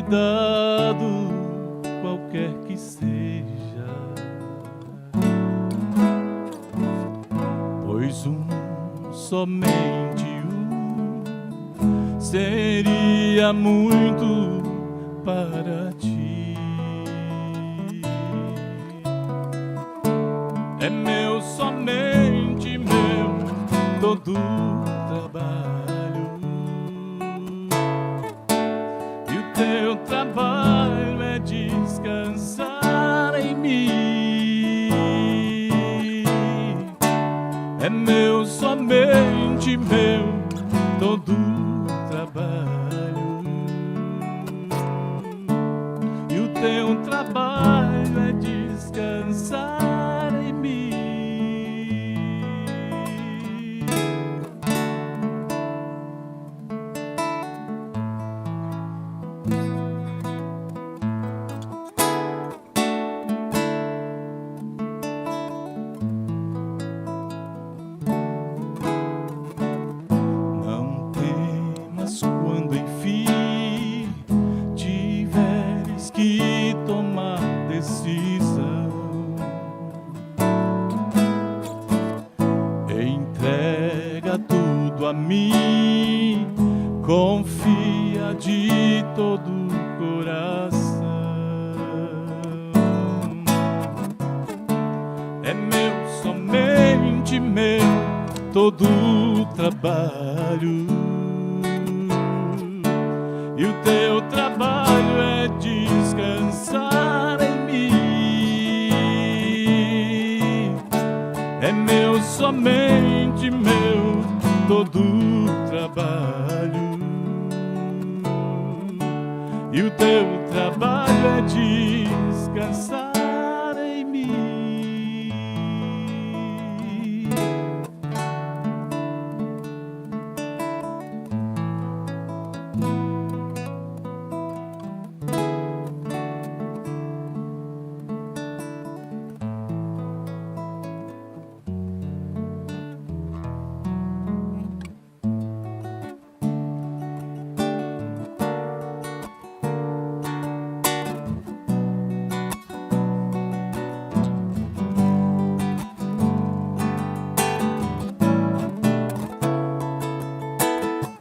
cuidado, qualquer que seja, pois somente seria muito para ti. É meu, somente meu, todo trabalho, e o teu trabalho é descansar em mim. É meu, somente meu, todo trabalho, e o teu trabalho é descansar em mim. Não temas quando enfim tiveres que tomar decisão. Entrega tudo a mim, confia de todo o coração. É meu, somente meu, todo o trabalho, e o teu trabalho é descansar em mim. É meu, somente meu, todo o trabalho, e o teu trabalho é descansar em mim.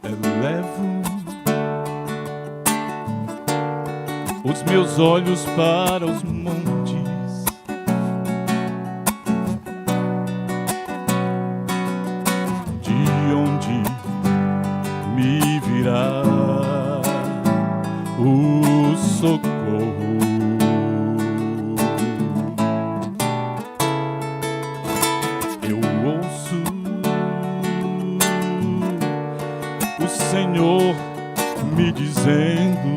Elevo os meus olhos para os montes, de onde me virá o socorro. Eu ouço o Senhor me dizendo: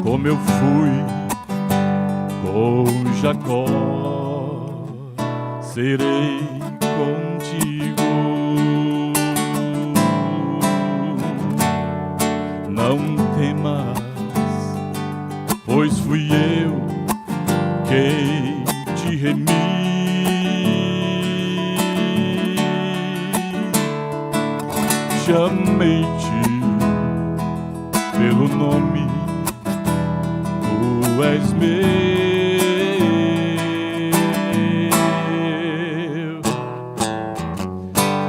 como eu fui com Jacó, serei contigo. Não temas, pois fui eu quem te remi. Chamei-te pelo nome, tu és meu.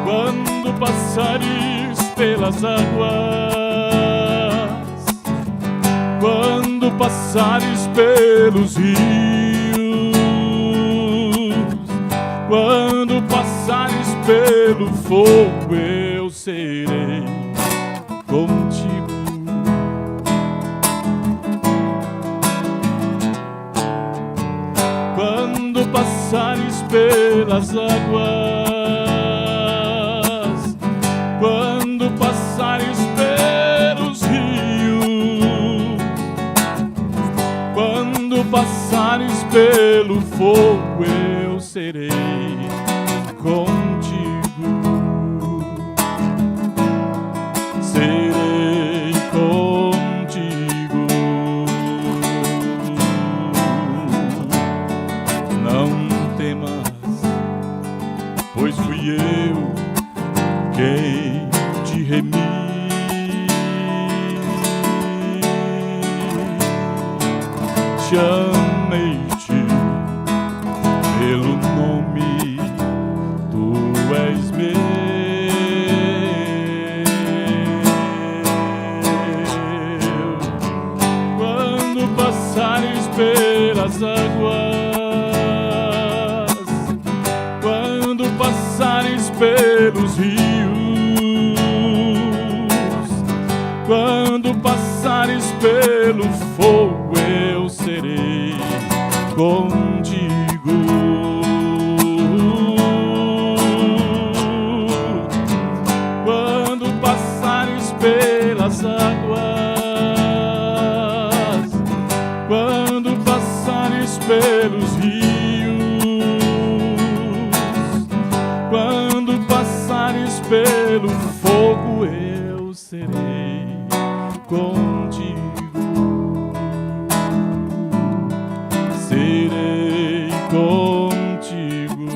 Quando passares pelas águas, quando passares pelos rios, quando passares pelo fogo, eu serei contigo. Quando passares pelas águas, quando passares pelos rios, quando passares pelo fogo, eu serei contigo. Serei contigo. Não temas, pois fui eu quem te remi. chamei-te pelo nome, tu és meu. Quando passares pelas águas, quando passares pelos rios, quando passares pelo fogo, eu serei contigo. Quando passares pelas águas, quando passares pelos rios, quando passares pelo fogo, eu serei contigo. Serei contigo.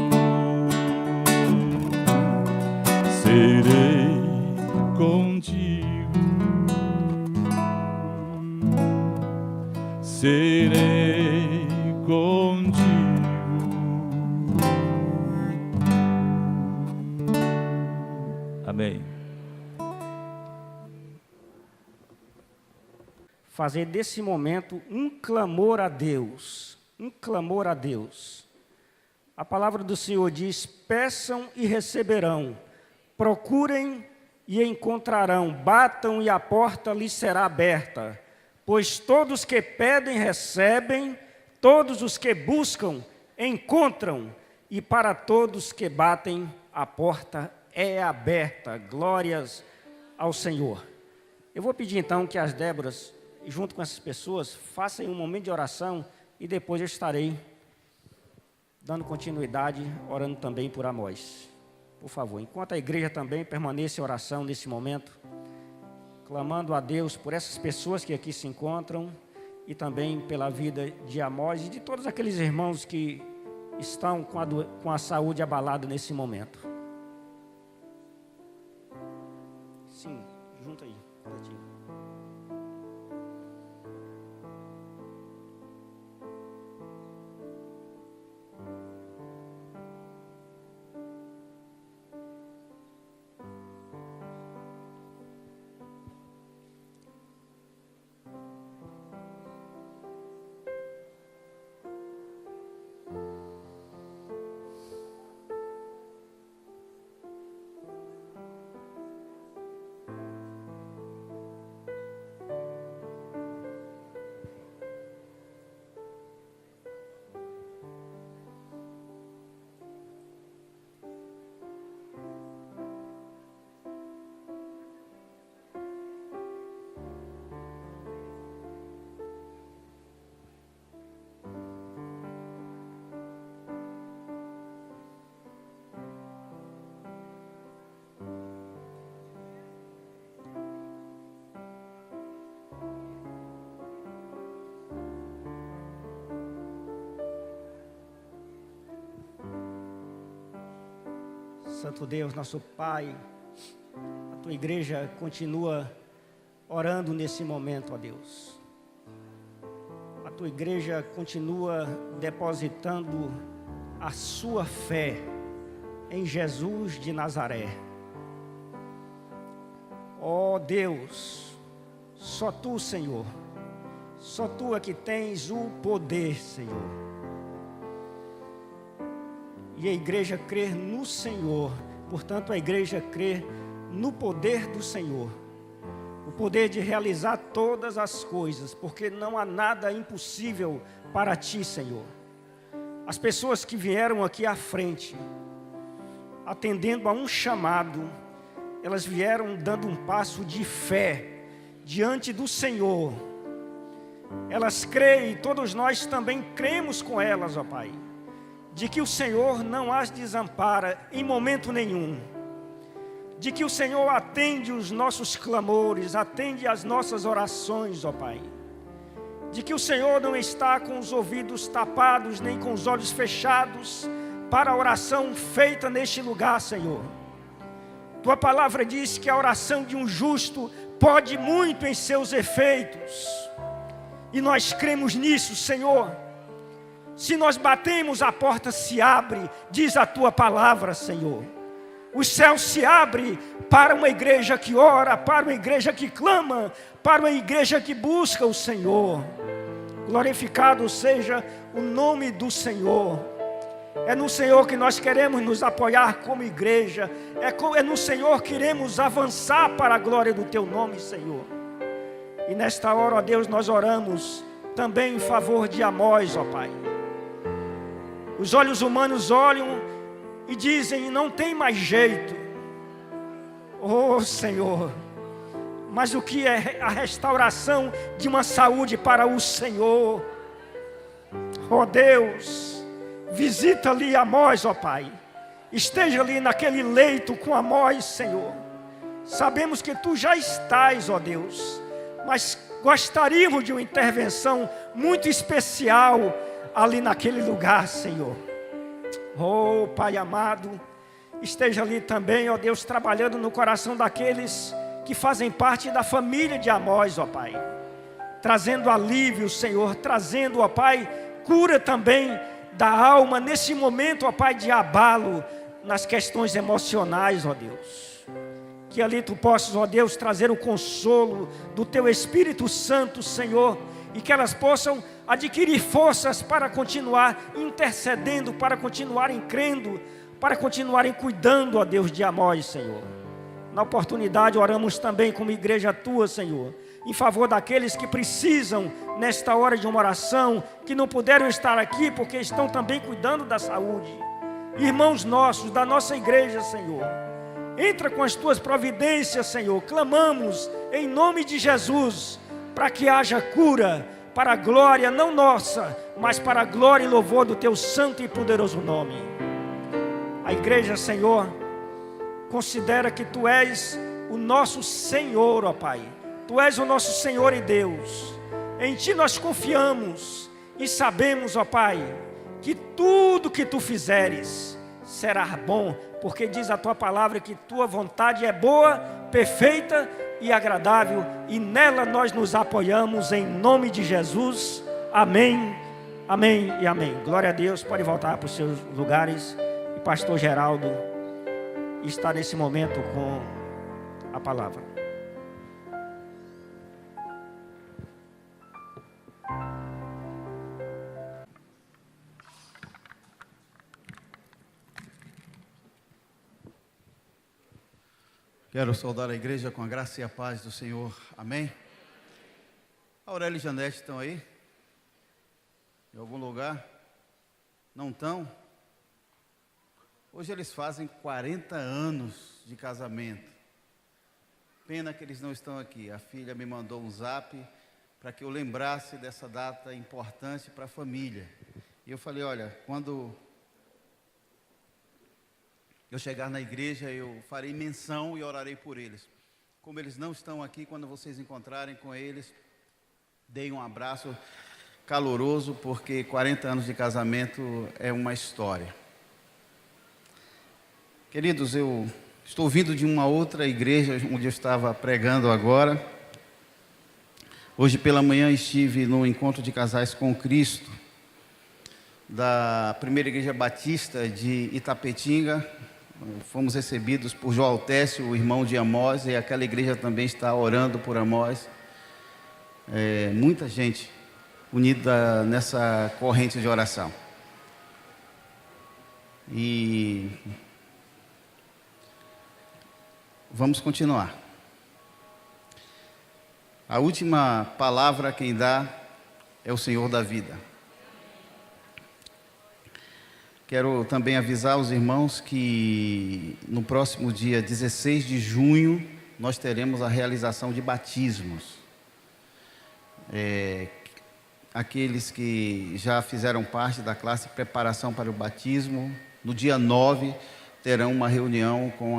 Serei contigo. Serei contigo. Amém. Fazer desse momento um clamor a Deus, um clamor a Deus. A palavra do Senhor diz: peçam e receberão, procurem e encontrarão, batam e a porta lhes será aberta. Pois todos que pedem recebem, todos os que buscam encontram, e para todos que batem a porta é aberta. Glórias ao Senhor. Eu vou pedir então que as Déboras, junto com essas pessoas, façam um momento de oração e depois eu estarei dando continuidade, orando também por Amós. Por favor, enquanto a igreja também permaneça em oração nesse momento, clamando a Deus por essas pessoas que aqui se encontram e também pela vida de Amós e de todos aqueles irmãos que estão com a saúde abalada nesse momento. Sim, junta aí, pertinho. Santo Deus, nosso Pai, a Tua igreja continua orando nesse momento, ó Deus. A Tua igreja continua depositando a sua fé em Jesus de Nazaré. Ó Deus, só Tu, Senhor, só Tu é que tens o poder, Senhor. E a igreja crê no Senhor, portanto a igreja crê no poder do Senhor, o poder de realizar todas as coisas, porque não há nada impossível para Ti, Senhor. As pessoas que vieram aqui à frente, atendendo a um chamado, elas vieram dando um passo de fé diante do Senhor. Elas creem, e todos nós também cremos com elas, ó Pai, de que o Senhor não as desampara em momento nenhum, de que o Senhor atende os nossos clamores, atende as nossas orações, ó Pai, de que o Senhor não está com os ouvidos tapados, nem com os olhos fechados, para a oração feita neste lugar, Senhor. Tua palavra diz que a oração de um justo pode muito em seus efeitos, E nós cremos nisso, Senhor. Se nós batemos, a porta se abre, diz a tua palavra, Senhor. O céu se abre para uma igreja que ora, para uma igreja que clama, para uma igreja que busca o Senhor. Glorificado seja o nome do Senhor. É no Senhor que nós queremos nos apoiar como igreja. É no Senhor que queremos avançar para a glória do teu nome, Senhor. E nesta hora, ó Deus, nós oramos também em favor de Amós, ó Pai. Os olhos humanos olham e dizem, não tem mais jeito. Oh Senhor, mas o que é a restauração de uma saúde para o Senhor? Oh Deus, visita ali Amós, ó Pai. Esteja ali naquele leito com Amós, Senhor. Sabemos que Tu já estás, ó Deus, mas gostaríamos de uma intervenção muito especial ali naquele lugar, Senhor. Oh Pai amado, esteja ali também, ó Deus, trabalhando no coração daqueles que fazem parte da família de Amós, ó Pai. Trazendo alívio, Senhor, trazendo, ó Pai, cura também da alma nesse momento, ó Pai, de abalo nas questões emocionais, ó Deus. Que ali Tu possas, ó Deus, trazer o consolo do Teu Espírito Santo, Senhor, e que elas possam adquirir forças para continuar intercedendo, para continuarem crendo, para continuarem cuidando, ó Deus, de Amós, Senhor. Na oportunidade, oramos também como igreja Tua, Senhor, em favor daqueles que precisam, nesta hora de uma oração, que não puderam estar aqui, porque estão também cuidando da saúde. Irmãos nossos, da nossa igreja, Senhor, entra com as Tuas providências, Senhor. Clamamos em nome de Jesus, para que haja cura, para a glória não nossa, mas para a glória e louvor do Teu santo e poderoso nome. A igreja, Senhor, considera que Tu és o nosso Senhor, ó Pai. Tu és o nosso Senhor e Deus. Em Ti nós confiamos e sabemos, ó Pai, que tudo que Tu fizeres será bom, porque diz a Tua palavra que Tua vontade é boa, perfeita e agradável, e nela nós nos apoiamos em nome de Jesus. Amém, amém e amém. Glória a Deus. Pode voltar para os seus lugares. E pastor Geraldo está nesse momento com a palavra. Quero saudar a igreja com a graça e a paz do Senhor. Amém? Aurélio e Janete estão aí? Em algum lugar? Não estão? Hoje eles fazem 40 anos de casamento. Pena que eles não estão aqui. A filha me mandou um zap para que eu lembrasse dessa data importante para a família. E eu falei, olha, quando eu chegar na igreja, eu farei menção e orarei por eles. Como eles não estão aqui, quando vocês encontrarem com eles, deem um abraço caloroso, porque 40 anos de casamento é uma história. Queridos, eu estou vindo de uma outra igreja, onde eu estava pregando agora. Hoje pela manhã estive no encontro de casais com Cristo, da Primeira Igreja Batista de Itapetinga. Fomos recebidos por João Altécio, o irmão de Amós, e aquela igreja também está orando por Amós. Muita gente unida nessa corrente de oração. E vamos continuar. A última palavra quem dá é o Senhor da vida. Quero também avisar os irmãos que no próximo dia 16 de junho nós teremos a realização de batismos. Aqueles que já fizeram parte da classe de preparação para o batismo, no dia 9 terão uma reunião com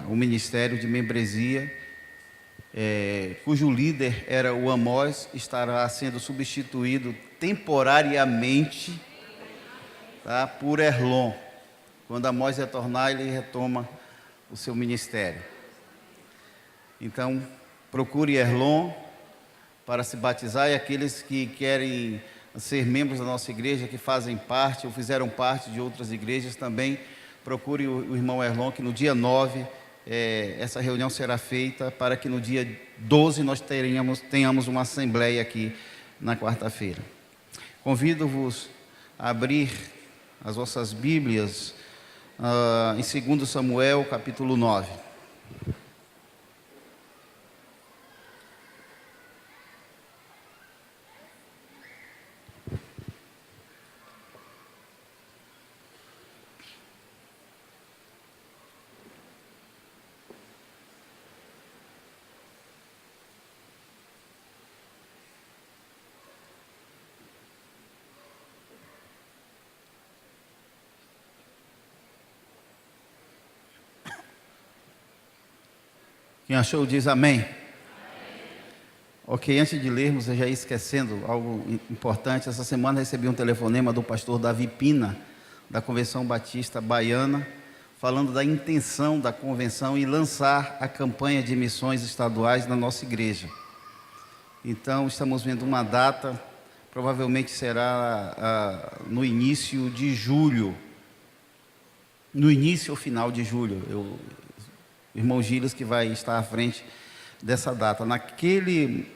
o Ministério de Membresia, cujo líder era o Amós, estará sendo substituído temporariamente, tá, por Erlon. Quando Amós retornar, ele retoma o seu ministério. Então, procure Erlon para se batizar, e aqueles que querem ser membros da nossa igreja, que fazem parte ou fizeram parte de outras igrejas, também procure o irmão Erlon, que no dia 9 essa reunião será feita, para que no dia 12 nós tenhamos uma assembleia aqui na quarta-feira. Convido-vos a abrir as vossas Bíblias em 2 Samuel, capítulo 9. Quem achou diz amém. Ok, antes de lermos, eu já ia esquecendo algo importante. Essa semana recebi um telefonema do pastor Davi Pina, da Convenção Batista Baiana, falando da intenção da convenção e lançar a campanha de missões estaduais na nossa igreja. Então, estamos vendo uma data, provavelmente será no início de julho, no início ou final de julho. O irmão Gilles que vai estar à frente dessa data. Naquele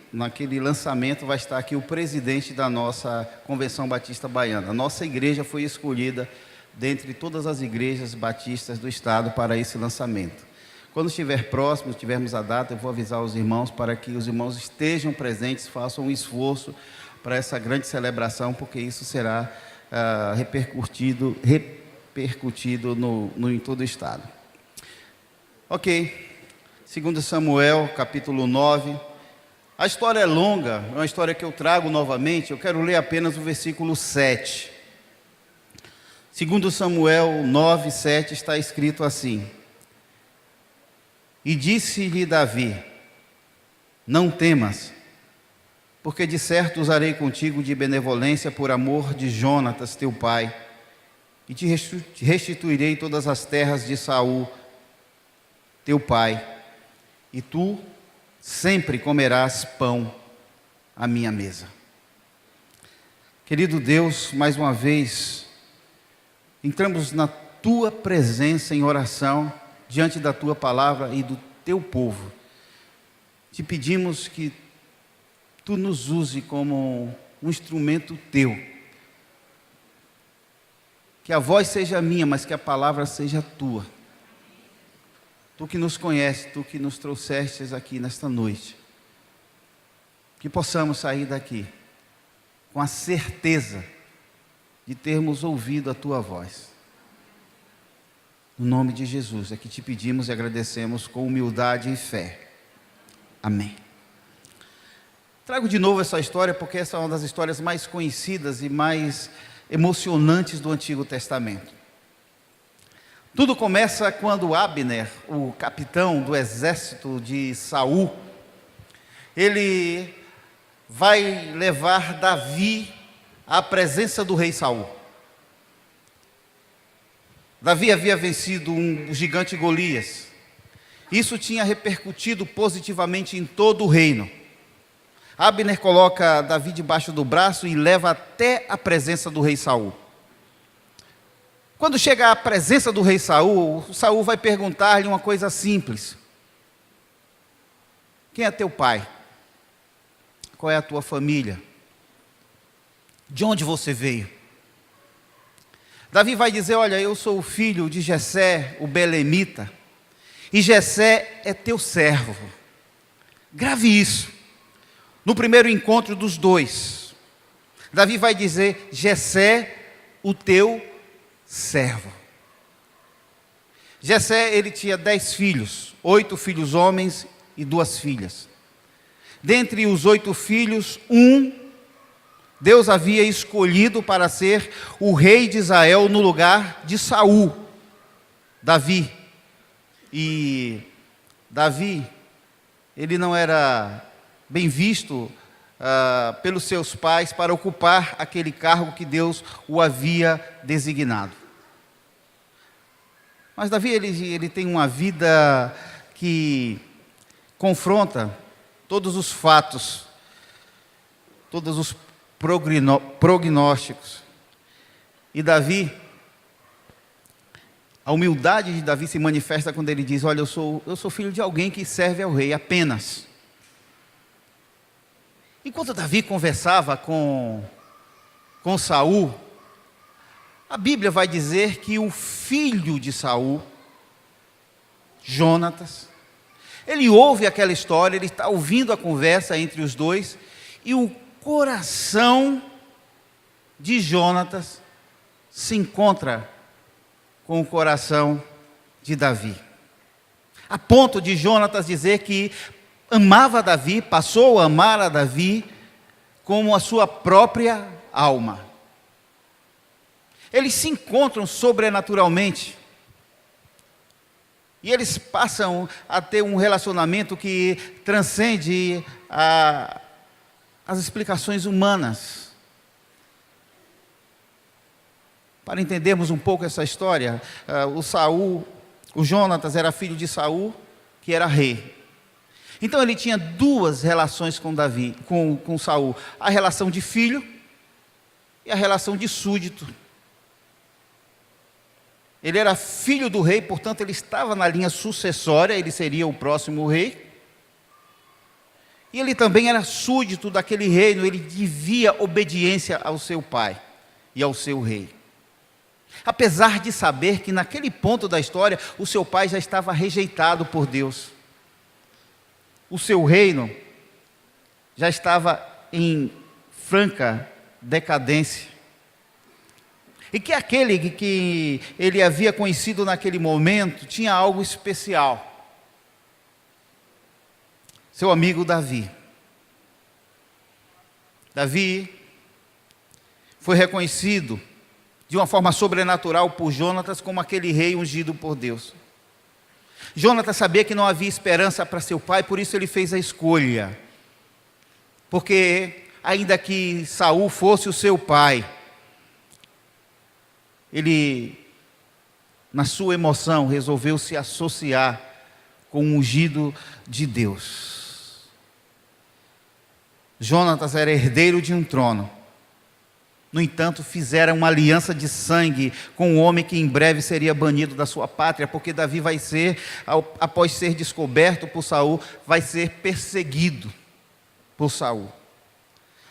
lançamento vai estar aqui o presidente da nossa Convenção Batista Baiana. A nossa igreja foi escolhida dentre todas as igrejas batistas do estado para esse lançamento. Quando estiver próximo, tivermos a data, eu vou avisar os irmãos para que os irmãos estejam presentes, façam um esforço para essa grande celebração, porque isso será repercutido em todo o estado. Ok, 2 Samuel, capítulo 9. A história é longa, é uma história que eu trago novamente. Eu quero ler apenas o versículo 7. 2 Samuel 9, 7 está escrito assim: E disse-lhe Davi: Não temas, porque de certo usarei contigo de benevolência por amor de Jonatas teu pai, e te restituirei todas as terras de Saul teu pai, e tu sempre comerás pão à minha mesa. Querido Deus, mais uma vez, entramos na tua presença em oração, diante da tua palavra e do teu povo. Te pedimos que tu nos use como um instrumento teu, que a voz seja minha, mas que a palavra seja tua. Tu que nos conheces, tu que nos trouxestes aqui nesta noite, que possamos sair daqui com a certeza de termos ouvido a tua voz. No nome de Jesus é que te pedimos e agradecemos com humildade e fé. Amém. Trago de novo essa história porque essa é uma das histórias mais conhecidas e mais emocionantes do Antigo Testamento. Tudo começa quando Abner, o capitão do exército de Saul, ele vai levar Davi à presença do rei Saul. Davi havia vencido um gigante Golias. Isso tinha repercutido positivamente em todo o reino. Abner coloca Davi debaixo do braço e leva até a presença do rei Saul. Quando chega à presença do rei Saul, Saul vai perguntar-lhe uma coisa simples: quem é teu pai? Qual é a tua família? De onde você veio? Davi vai dizer: olha, eu sou o filho de Jessé, o belemita, e Jessé é teu servo. Grave isso. No primeiro encontro dos dois, Davi vai dizer: Jessé, o teu servo. Jessé, ele tinha 10 filhos, 8 filhos homens e 2 filhas. Dentre os 8 filhos, Deus havia escolhido para ser o rei de Israel no lugar de Saul, Davi. E Davi, ele não era bem visto pelos seus pais para ocupar aquele cargo que Deus o havia designado. Mas Davi, ele tem uma vida que confronta todos os fatos todos os prognósticos. E Davi, a humildade de Davi se manifesta quando ele diz: olha, eu sou filho de alguém que serve ao rei apenas. Enquanto Davi conversava com Saul, a Bíblia vai dizer que o filho de Saul, Jonatas, ele ouve aquela história, ele está ouvindo a conversa entre os dois, e o coração de Jonatas se encontra com o coração de Davi. A ponto de Jonatas dizer que amava Davi, passou a amar a Davi como a sua própria alma. Eles se encontram sobrenaturalmente. E eles passam a ter um relacionamento que transcende as explicações humanas. Para entendermos um pouco essa história, o Jonatas era filho de Saul, que era rei. Então ele tinha duas relações com Saul: a relação de filho e a relação de súdito. Ele era filho do rei, portanto ele estava na linha sucessória, ele seria o próximo rei. E ele também era súdito daquele reino, ele devia obediência ao seu pai e ao seu rei. Apesar de saber que naquele ponto da história o seu pai já estava rejeitado por Deus. O seu reino já estava em franca decadência. E que aquele que ele havia conhecido naquele momento tinha algo especial. Seu amigo Davi. Davi foi reconhecido de uma forma sobrenatural por Jonatas como aquele rei ungido por Deus. Jonatas sabia que não havia esperança para seu pai, por isso ele fez a escolha. Porque ainda que Saul fosse o seu pai, ele, na sua emoção, resolveu se associar com o ungido de Deus. Jonatas era herdeiro de um trono. No entanto, fizeram uma aliança de sangue com um homem que em breve seria banido da sua pátria, porque Davi vai ser, após ser descoberto por Saul, vai ser perseguido por Saul.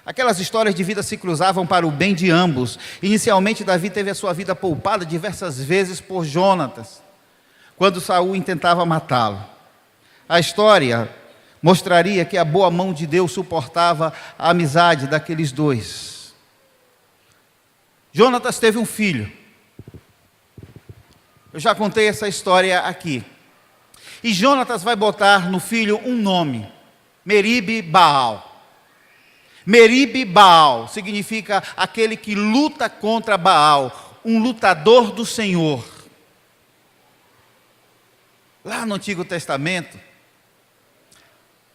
Aquelas histórias de vida se cruzavam para o bem de ambos. Inicialmente, Davi teve a sua vida poupada diversas vezes por Jonatas, quando Saul intentava matá-lo. A história mostraria que a boa mão de Deus suportava a amizade daqueles dois. Jonatas teve um filho. Eu já contei essa história aqui. E Jonatas vai botar no filho um nome: Meribe-Baal. Meribe-Baal significa aquele que luta contra Baal, um lutador do Senhor. Lá no Antigo Testamento,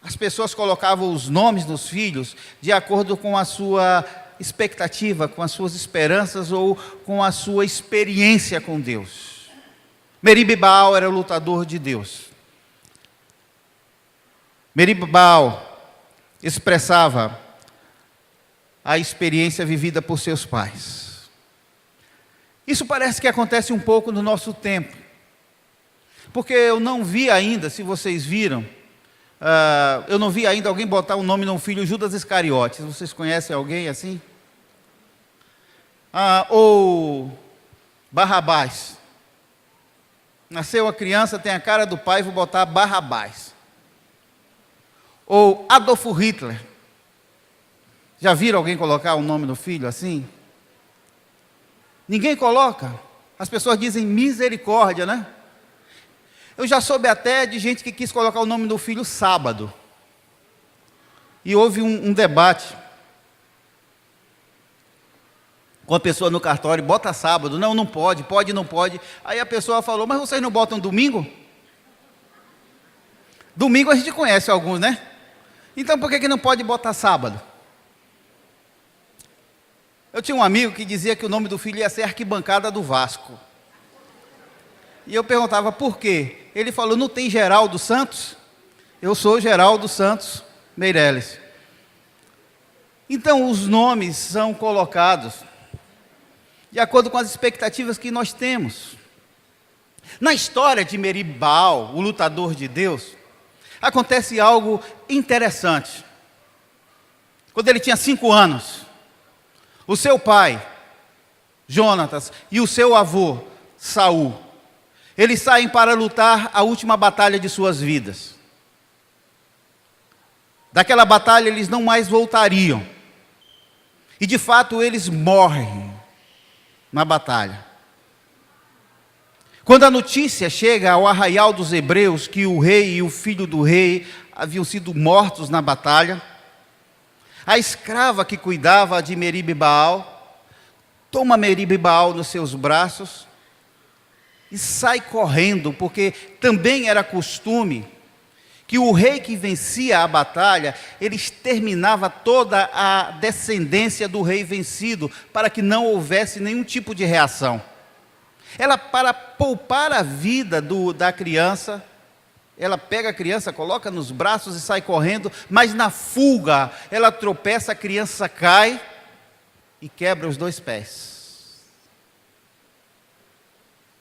as pessoas colocavam os nomes dos filhos de acordo com a sua expectativa, com as suas esperanças ou com a sua experiência com Deus. Meribe-Baal era o lutador de Deus. Meribe-Baal expressava a experiência vivida por seus pais. Isso parece que acontece um pouco no nosso tempo, porque eu não vi ainda, se vocês viram, eu não vi ainda alguém botar o nome no filho Judas Iscariotes. Vocês conhecem alguém assim? Ou Barrabás. Nasceu a criança, tem a cara do pai, vou botar Barrabás. Ou Adolfo Hitler. Já viram alguém colocar o nome do filho assim? Ninguém coloca. As pessoas dizem misericórdia, né? Eu já soube até de gente que quis colocar o nome do filho Sábado. E houve um debate com a pessoa no cartório: bota sábado. Não, não pode, não pode. Aí a pessoa falou: mas vocês não botam domingo? Domingo a gente conhece alguns, né? Então por que não pode botar sábado? Eu tinha um amigo que dizia que o nome do filho ia ser Arquibancada do Vasco. E eu perguntava por quê. Ele falou: não tem Geraldo Santos? Eu sou Geraldo Santos Meireles. Então, os nomes são colocados de acordo com as expectativas que nós temos. Na história de Meribaal, o lutador de Deus, acontece algo interessante. Quando ele tinha 5 anos, o seu pai, Jonatas, e o seu avô, Saul, eles saem para lutar a última batalha de suas vidas. Daquela batalha eles não mais voltariam. E de fato eles morrem na batalha. Quando a notícia chega ao arraial dos hebreus que o rei e o filho do rei haviam sido mortos na batalha, a escrava que cuidava de Meribaal toma Meribaal nos seus braços e sai correndo, porque também era costume que o rei que vencia a batalha, ele exterminava toda a descendência do rei vencido, para que não houvesse nenhum tipo de reação. Ela, para poupar a vida da criança, ela pega a criança, coloca nos braços e sai correndo, mas na fuga, ela tropeça, a criança cai e quebra os 2 pés.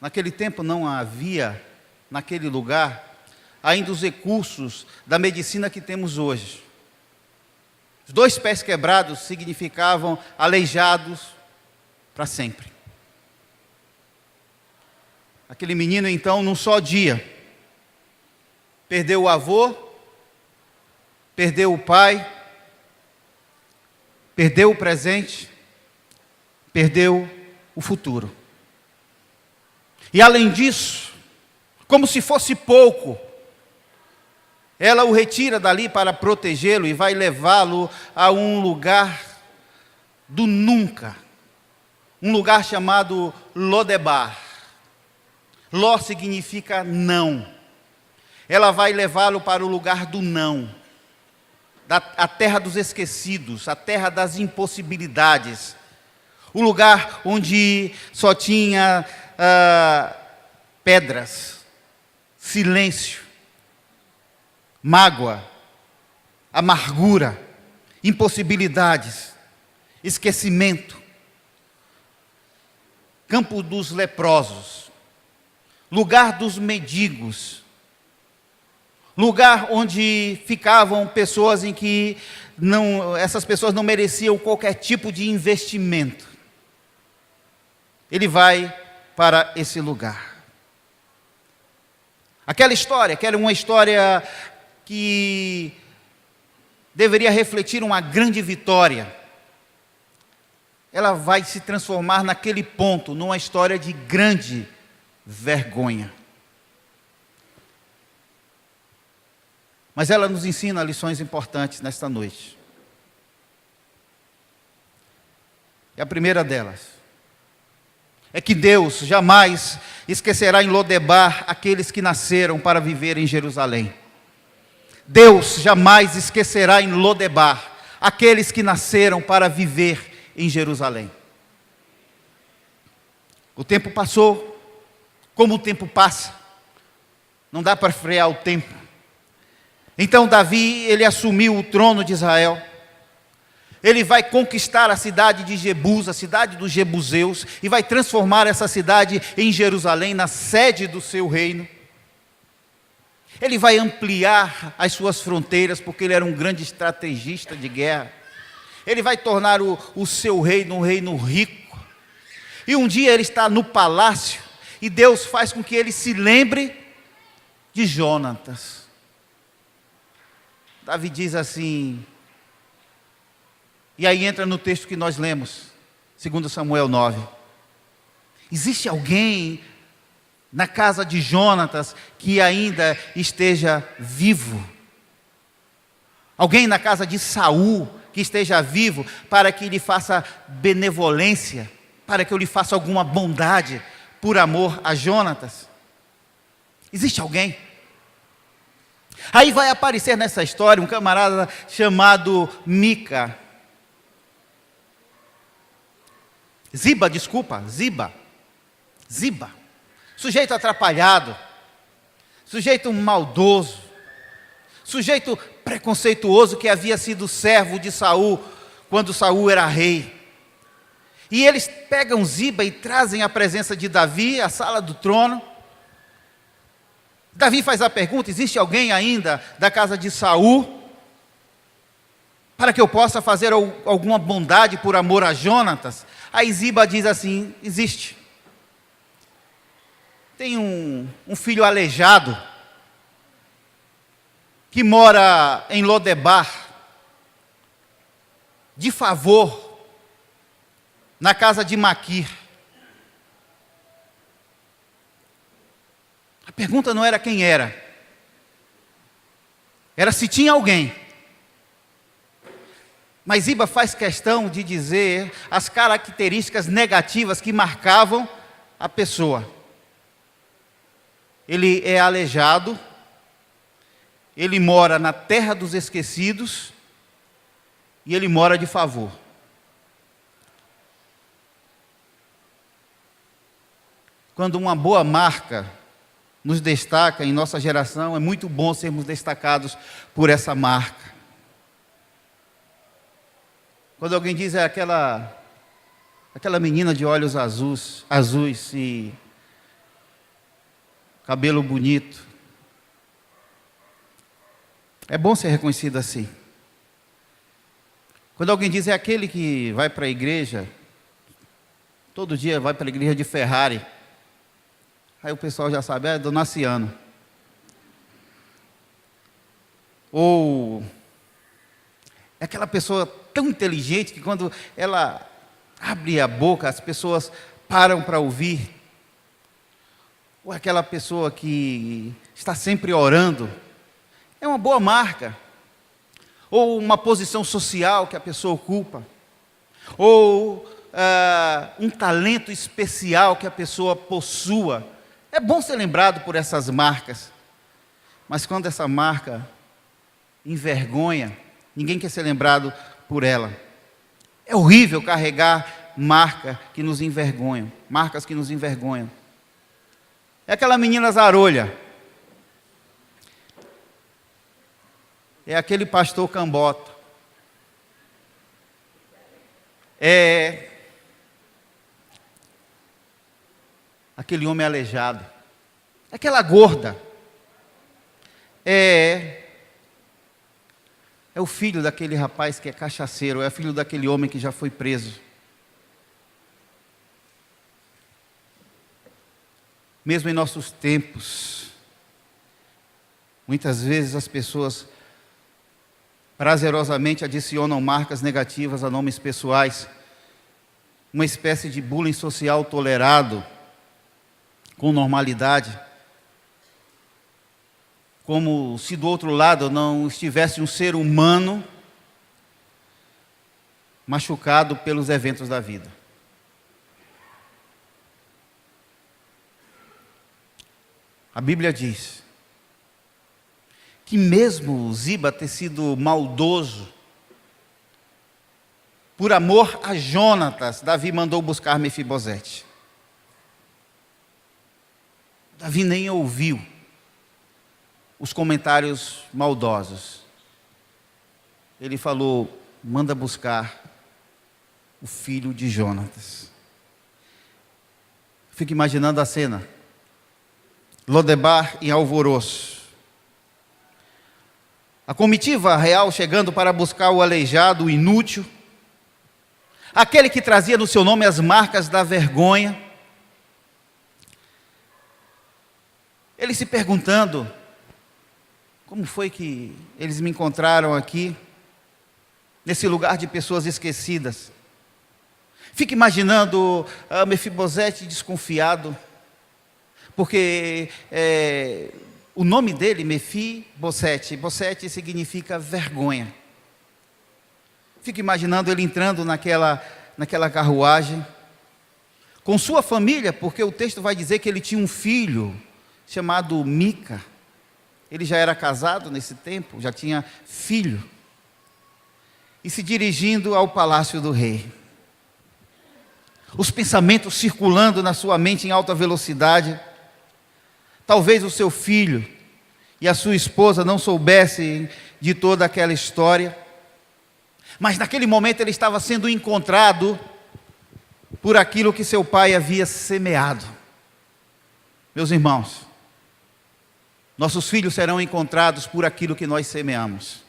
Naquele tempo não havia, naquele lugar, ainda os recursos da medicina que temos hoje. Os 2 pés quebrados significavam aleijados para sempre. Aquele menino, então, num só dia, perdeu o avô, perdeu o pai, perdeu o presente, perdeu o futuro. E além disso, como se fosse pouco, ela o retira dali para protegê-lo e vai levá-lo a um lugar do nunca, um lugar chamado Lodebar. Ló significa não. Ela vai levá-lo para o lugar do não, a terra dos esquecidos, a terra das impossibilidades, o lugar onde só tinha pedras, silêncio, mágoa, amargura, impossibilidades, esquecimento, campo dos leprosos, lugar dos mendigos, lugar onde ficavam pessoas em que essas pessoas não mereciam qualquer tipo de investimento. Ele vai para esse lugar. Aquela história, que era uma história que deveria refletir uma grande vitória, ela vai se transformar naquele ponto, numa história de grande vergonha. Mas ela nos ensina lições importantes nesta noite. E a primeira delas é que Deus jamais esquecerá em Lodebar aqueles que nasceram para viver em Jerusalém. Deus jamais esquecerá em Lodebar aqueles que nasceram para viver em Jerusalém. O tempo passou, como o tempo passa, não dá para frear o tempo. Então Davi, ele assumiu o trono de Israel. Ele vai conquistar a cidade de Jebus, a cidade dos Jebuseus, e vai transformar essa cidade em Jerusalém, na sede do seu reino. Ele vai ampliar as suas fronteiras, porque ele era um grande estrategista de guerra. Ele vai tornar o seu reino um reino rico. E um dia ele está no palácio, e Deus faz com que ele se lembre de Jonatas. Davi diz assim, e aí entra no texto que nós lemos, 2 Samuel 9. Existe alguém na casa de Jonatas que ainda esteja vivo? Alguém na casa de Saul que esteja vivo, para que lhe faça benevolência, para que eu lhe faça alguma bondade, por amor a Jonatas? Existe alguém? Aí vai aparecer nessa história um camarada chamado Ziba, sujeito atrapalhado, sujeito maldoso, sujeito preconceituoso, que havia sido servo de Saul quando Saul era rei. E eles pegam Ziba e trazem à presença de Davi, à sala do trono. Davi faz a pergunta: existe alguém ainda da casa de Saul para que eu possa fazer alguma bondade por amor a Jonatas? Aí Ziba diz assim: existe. Tem um filho aleijado que mora em Lodebar, de favor, na casa de Maquir. A pergunta não era quem era se tinha alguém. Mas Ziba faz questão de dizer as características negativas que marcavam a pessoa. Ele é aleijado, ele mora na terra dos esquecidos e ele mora de favor. Quando uma boa marca nos destaca em nossa geração, é muito bom sermos destacados por essa marca. Quando alguém diz aquela menina de olhos azuis e cabelo bonito, é bom ser reconhecido assim. Quando alguém diz é aquele que vai para a igreja, todo dia vai para a igreja de Ferrari, aí o pessoal já sabe, é Donaciano. Ou é aquela pessoa tão inteligente que quando ela abre a boca, as pessoas param para ouvir. Ou aquela pessoa que está sempre orando, é uma boa marca. Ou uma posição social que a pessoa ocupa. Ou um talento especial que a pessoa possua. É bom ser lembrado por essas marcas. Mas quando essa marca envergonha, ninguém quer ser lembrado por ela. É horrível carregar marcas que nos envergonham. É aquela menina zarolha. É aquele pastor cambota. É aquele homem aleijado. É aquela gorda. É o filho daquele rapaz que é cachaceiro. É o filho daquele homem que já foi preso. Mesmo em nossos tempos, muitas vezes as pessoas prazerosamente adicionam marcas negativas a nomes pessoais, uma espécie de bullying social tolerado com normalidade, como se do outro lado não estivesse um ser humano machucado pelos eventos da vida. A Bíblia diz que mesmo Ziba ter sido maldoso, por amor a Jonatas, Davi mandou buscar Mefibosete. Davi nem ouviu os comentários maldosos. Ele falou: manda buscar o filho de Jonatas. Fico imaginando a cena. Lodebar em alvoroço. A comitiva real chegando para buscar o aleijado, o inútil, aquele que trazia no seu nome as marcas da vergonha. Ele se perguntando: como foi que eles me encontraram aqui, nesse lugar de pessoas esquecidas? Fica imaginando Mefibosete desconfiado, porque o nome dele, Mefibosete, Bosete significa vergonha. Fica imaginando ele entrando naquela carruagem, com sua família, porque o texto vai dizer que ele tinha um filho chamado Mica. Ele já era casado nesse tempo, já tinha filho. E se dirigindo ao palácio do rei. Os pensamentos circulando na sua mente em alta velocidade. Talvez o seu filho e a sua esposa não soubessem de toda aquela história. Mas naquele momento ele estava sendo encontrado por aquilo que seu pai havia semeado. Meus irmãos, nossos filhos serão encontrados por aquilo que nós semeamos.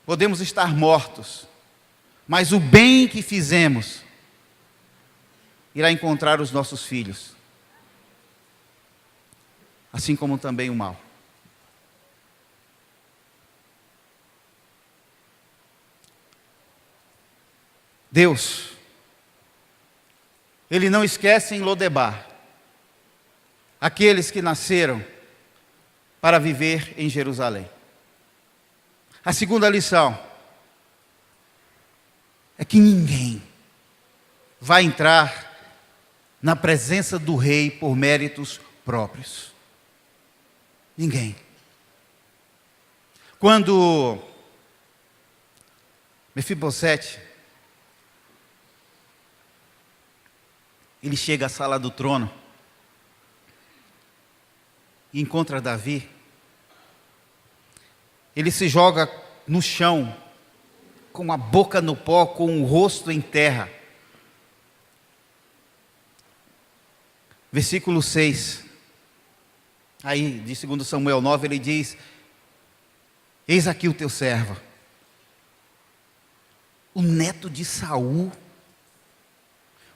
Podemos estar mortos, mas o bem que fizemos irá encontrar os nossos filhos, assim como também o mal. Deus, Ele não esquece em Lodebar aqueles que nasceram para viver em Jerusalém. A segunda lição é que ninguém vai entrar na presença do rei por méritos próprios. Ninguém. Quando Mefibosete, ele chega à sala do trono e encontra Davi, ele se joga no chão, com a boca no pó, com o rosto em terra. Versículo 6, aí de 2 Samuel 9, ele diz: eis aqui o teu servo, o neto de Saul,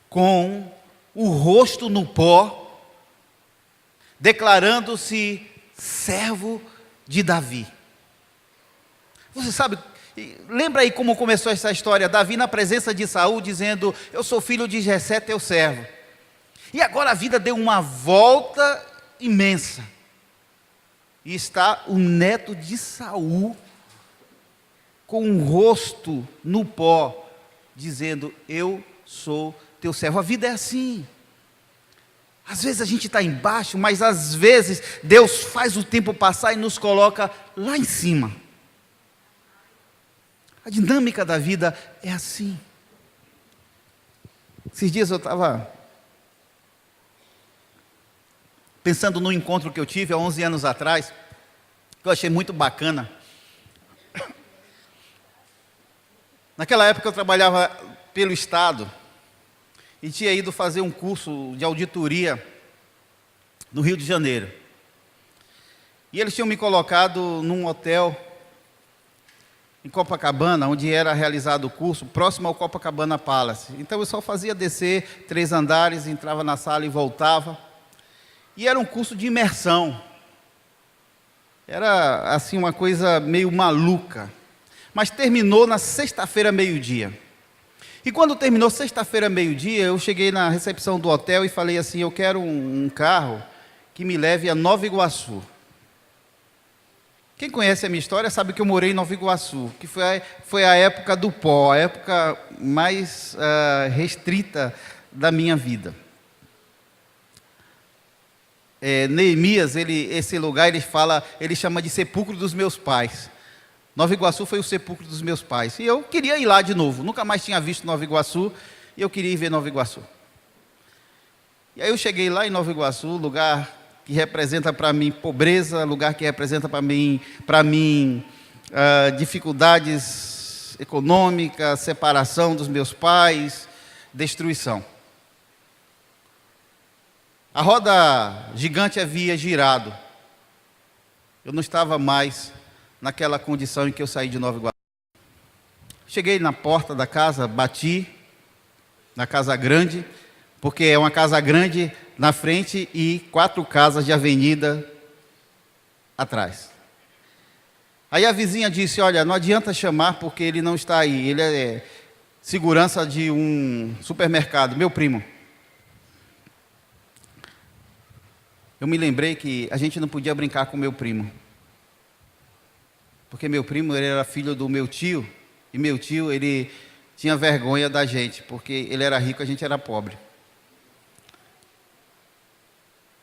com o rosto no pó, declarando-se servo de Davi. Você sabe, lembra aí como começou essa história? Davi na presença de Saul dizendo: eu sou filho de Jessé, teu servo. E agora a vida deu uma volta imensa. E está o neto de Saul, com o rosto no pó, dizendo: eu sou teu servo. A vida é assim. Às vezes a gente está embaixo, mas às vezes Deus faz o tempo passar e nos coloca lá em cima. A dinâmica da vida é assim. Esses dias eu estava pensando no encontro que eu tive há 11 anos atrás, que eu achei muito bacana. Naquela época eu trabalhava pelo Estado e tinha ido fazer um curso de auditoria no Rio de Janeiro. E eles tinham me colocado num hotel em Copacabana, onde era realizado o curso, próximo ao Copacabana Palace. Então eu só fazia descer 3 andares, entrava na sala e voltava. E era um curso de imersão. Era assim uma coisa meio maluca. Mas terminou na sexta-feira, meio-dia. E quando terminou sexta-feira, meio-dia, eu cheguei na recepção do hotel e falei assim: eu quero um carro que me leve a Nova Iguaçu. Quem conhece a minha história sabe que eu morei em Nova Iguaçu, que foi a época do pó, a época mais restrita da minha vida. Neemias, esse lugar, ele chama de sepulcro dos meus pais. Nova Iguaçu foi o sepulcro dos meus pais. E eu queria ir lá de novo. Nunca mais tinha visto Nova Iguaçu. E eu queria ir ver Nova Iguaçu. E aí eu cheguei lá em Nova Iguaçu, lugar que representa para mim pobreza, lugar que representa para mim dificuldades econômicas, separação dos meus pais, destruição. A roda gigante havia girado. Eu não estava mais naquela condição em que eu saí de Nova Iguaçu. Cheguei na porta da casa, bati na casa grande, porque é uma casa grande na frente e 4 casas de avenida atrás. Aí a vizinha disse: olha, não adianta chamar porque ele não está aí, ele é segurança de um supermercado, meu primo. Eu me lembrei que a gente não podia brincar com meu primo. Porque meu primo, ele era filho do meu tio, e meu tio, ele tinha vergonha da gente, porque ele era rico, a gente era pobre.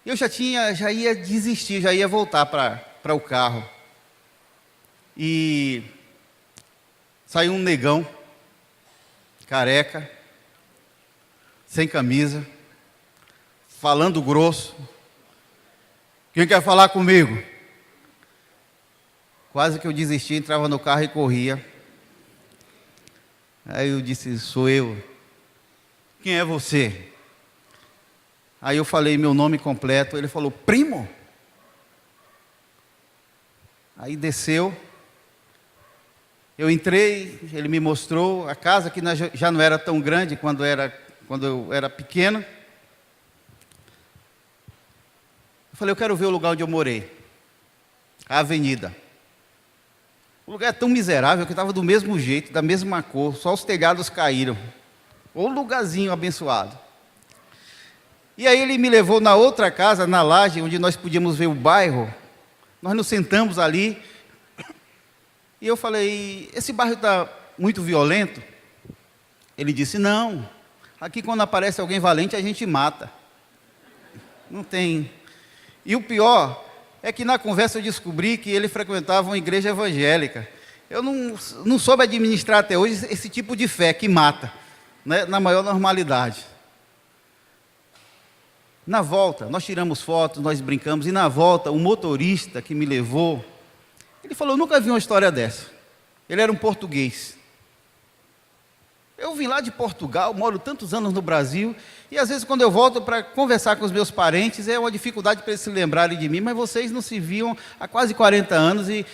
Eu já ia desistir, já ia voltar para o carro. E saiu um negão, careca, sem camisa, falando grosso. Quem quer falar comigo? Quase que eu desisti, entrava no carro e corria. Aí eu disse, sou eu. Quem é você? Aí eu falei meu nome completo, ele falou, primo? Aí desceu, eu entrei, ele me mostrou a casa que já não era tão grande quando eu era pequeno. Eu falei, eu quero ver o lugar onde eu morei, a avenida. O lugar é tão miserável que estava do mesmo jeito, da mesma cor, só os telhados caíram. Ô lugarzinho abençoado. E aí ele me levou na outra casa, na laje, onde nós podíamos ver o bairro. Nós nos sentamos ali. E eu falei, esse bairro está muito violento? Ele disse, não. Aqui quando aparece alguém valente, a gente mata. Não tem. E o pior é que na conversa eu descobri que ele frequentava uma igreja evangélica. Eu não soube administrar até hoje esse tipo de fé que mata, né, na maior normalidade. Na volta, nós tiramos fotos, nós brincamos, e na volta, o motorista que me levou, ele falou, eu nunca vi uma história dessa. Ele era um português. Eu vim lá de Portugal, moro tantos anos no Brasil, e às vezes quando eu volto para conversar com os meus parentes, é uma dificuldade para eles se lembrarem de mim, mas vocês não se viam há quase 40 anos e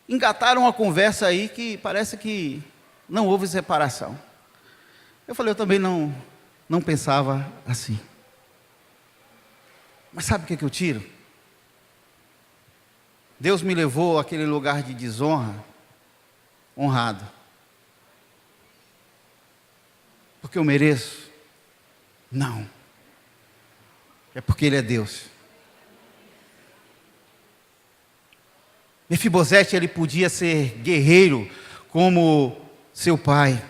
engataram uma conversa aí que parece que não houve separação. Eu falei, eu também não pensava assim. Mas sabe o que eu tiro? Deus me levou àquele lugar de desonra, honrado. Porque eu mereço? Não. É porque Ele é Deus. Mefibosete, ele podia ser guerreiro como seu pai.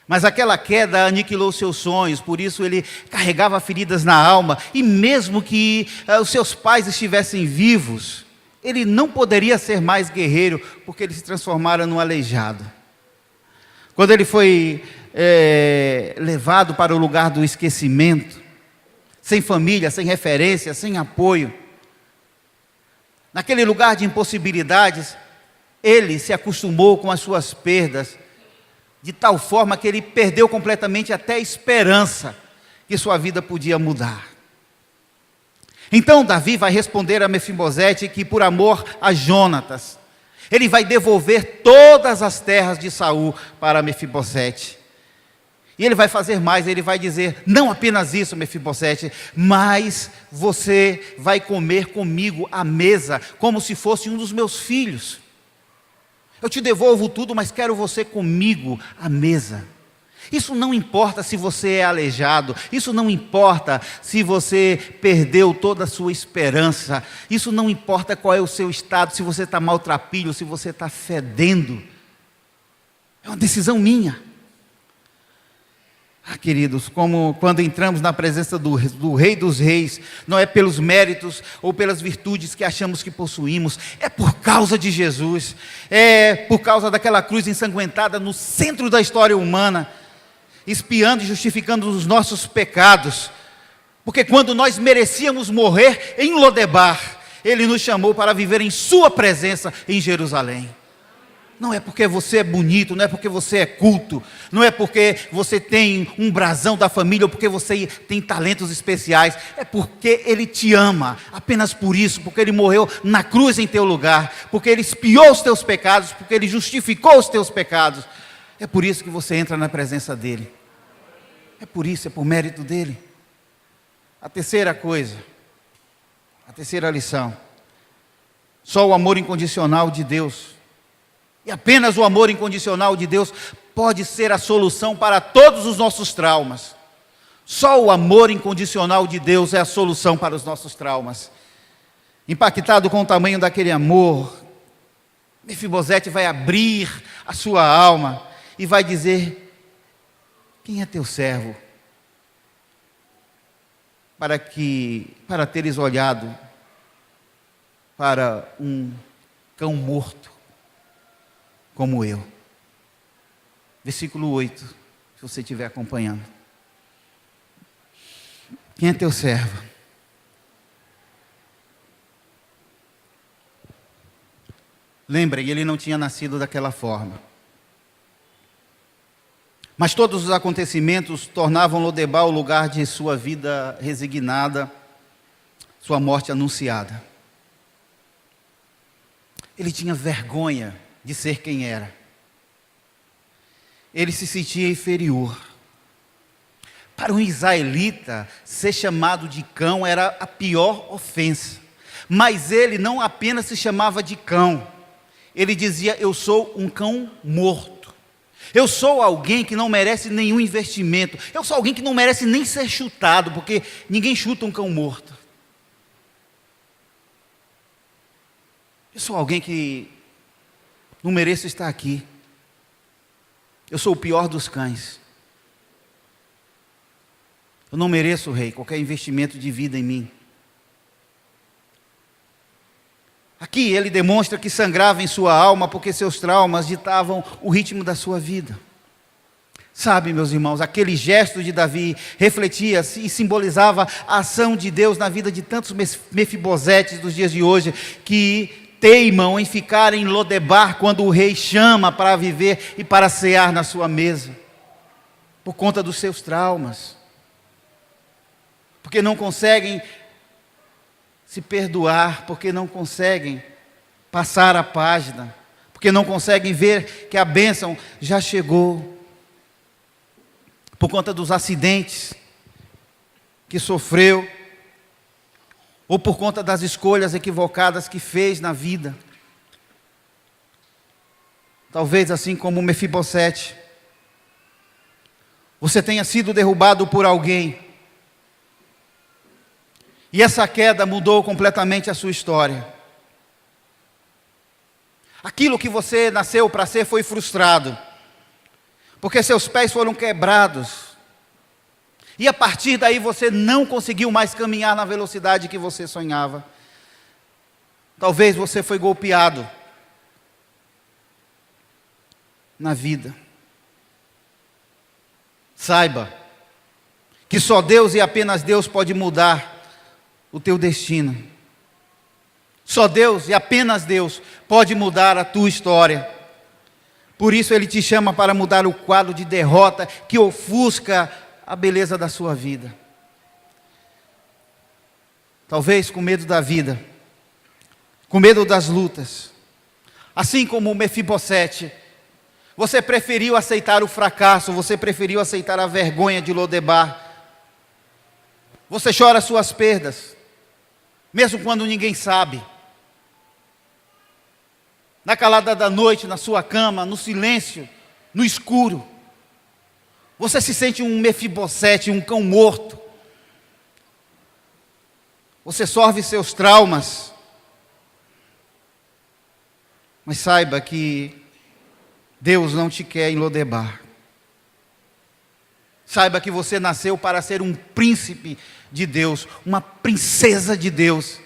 Mas aquela queda aniquilou seus sonhos, por isso ele carregava feridas na alma. E mesmo que os seus pais estivessem vivos, ele não poderia ser mais guerreiro, porque eles se transformaram num aleijado. Quando ele foi levado para o lugar do esquecimento, sem família, sem referência, sem apoio, naquele lugar de impossibilidades, ele se acostumou com as suas perdas, de tal forma que ele perdeu completamente até a esperança que sua vida podia mudar. Então Davi vai responder a Mefibosete que por amor a Jonatas, ele vai devolver todas as terras de Saul para Mefibosete. E ele vai fazer mais, ele vai dizer, não apenas isso, Mefibosete, mas você vai comer comigo à mesa, como se fosse um dos meus filhos. Eu te devolvo tudo, mas quero você comigo à mesa. Isso não importa se você é aleijado, isso não importa se você perdeu toda a sua esperança, isso não importa qual é o seu estado, se você está maltrapilho, se você está fedendo. É uma decisão minha. Queridos, como quando entramos na presença do Rei dos Reis, não é pelos méritos ou pelas virtudes que achamos que possuímos, é por causa de Jesus, é por causa daquela cruz ensanguentada no centro da história humana, expiando e justificando os nossos pecados, porque quando nós merecíamos morrer em Lodebar, Ele nos chamou para viver em sua presença em Jerusalém. Não é porque você é bonito, não é porque você é culto, não é porque você tem um brasão da família ou porque você tem talentos especiais, é porque Ele te ama, apenas por isso, porque Ele morreu na cruz em teu lugar, porque Ele expiou os teus pecados, porque Ele justificou os teus pecados. É por isso que você entra na presença dEle, é por isso, é por mérito dEle. A terceira coisa, a terceira lição, só o amor incondicional de Deus, e apenas o amor incondicional de Deus pode ser a solução para todos os nossos traumas. Só o amor incondicional de Deus é a solução para os nossos traumas. Impactado com o tamanho daquele amor, Mefibosete vai abrir a sua alma e vai dizer, quem é teu servo? Para teres olhado para um cão morto como eu. Versículo 8, se você estiver acompanhando. Quem é teu servo? Lembrem, ele não tinha nascido daquela forma. Mas todos os acontecimentos tornavam Lodebar o lugar de sua vida resignada, sua morte anunciada. Ele tinha vergonha de ser quem era. Ele se sentia inferior. Para um israelita, ser chamado de cão era a pior ofensa. Mas ele não apenas se chamava de cão. Ele dizia: eu sou um cão morto. Eu sou alguém que não merece nenhum investimento. Eu sou alguém que não merece nem ser chutado, porque ninguém chuta um cão morto. Eu sou alguém que não mereço estar aqui. Eu sou o pior dos cães. Eu não mereço, rei, qualquer investimento de vida em mim. Aqui ele demonstra que sangrava em sua alma porque seus traumas ditavam o ritmo da sua vida. Sabe, meus irmãos, aquele gesto de Davi refletia e simbolizava a ação de Deus na vida de tantos Mefibosetes dos dias de hoje, que teimam em ficar em Lodebar quando o rei chama para viver e para cear na sua mesa, por conta dos seus traumas, porque não conseguem se perdoar, porque não conseguem passar a página, porque não conseguem ver que a bênção já chegou, por conta dos acidentes que sofreu, ou por conta das escolhas equivocadas que fez na vida. Talvez assim como Mefibosete, você tenha sido derrubado por alguém, e essa queda mudou completamente a sua história. Aquilo que você nasceu para ser foi frustrado, porque seus pés foram quebrados, e a partir daí você não conseguiu mais caminhar na velocidade que você sonhava. Talvez você foi golpeado na vida. Saiba que só Deus e apenas Deus pode mudar o teu destino. Só Deus e apenas Deus pode mudar a tua história. Por isso Ele te chama para mudar o quadro de derrota que ofusca a beleza da sua vida. Talvez com medo da vida, com medo das lutas, assim como o Mefibosete, você preferiu aceitar o fracasso, você preferiu aceitar a vergonha de Lodebar. Você chora suas perdas, mesmo quando ninguém sabe. Na calada da noite, na sua cama, no silêncio, no escuro. Você se sente um Mefibosete, um cão morto. Você sorve seus traumas. Mas saiba que Deus não te quer em Lodebar. Saiba que você nasceu para ser um príncipe de Deus, uma princesa de Deus.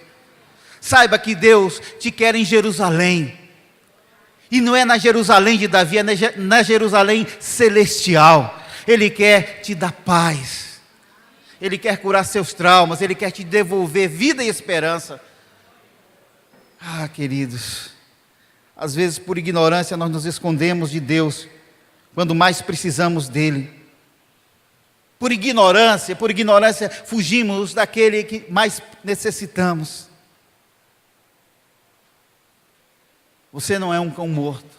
Saiba que Deus te quer em Jerusalém. E não é na Jerusalém de Davi, é na Jerusalém celestial. Ele quer te dar paz. Ele quer curar seus traumas. Ele quer te devolver vida e esperança. Ah, queridos, às vezes por ignorância nós nos escondemos de Deus, quando mais precisamos dEle. Por ignorância fugimos daquele que mais necessitamos. Você não é um cão morto.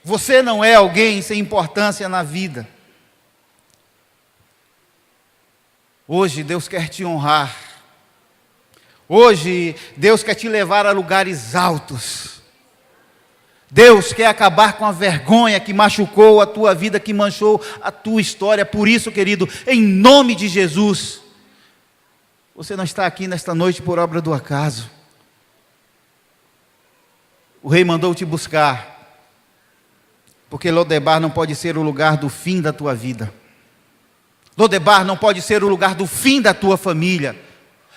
Você não é alguém sem importância na vida. Hoje Deus quer te honrar. Hoje Deus quer te levar a lugares altos. Deus quer acabar com a vergonha que machucou a tua vida, que manchou a tua história. Por isso, querido, em nome de Jesus, você não está aqui nesta noite por obra do acaso. O rei mandou te buscar, porque Lodebar não pode ser o lugar do fim da tua vida. Lodebar não pode ser o lugar do fim da tua família.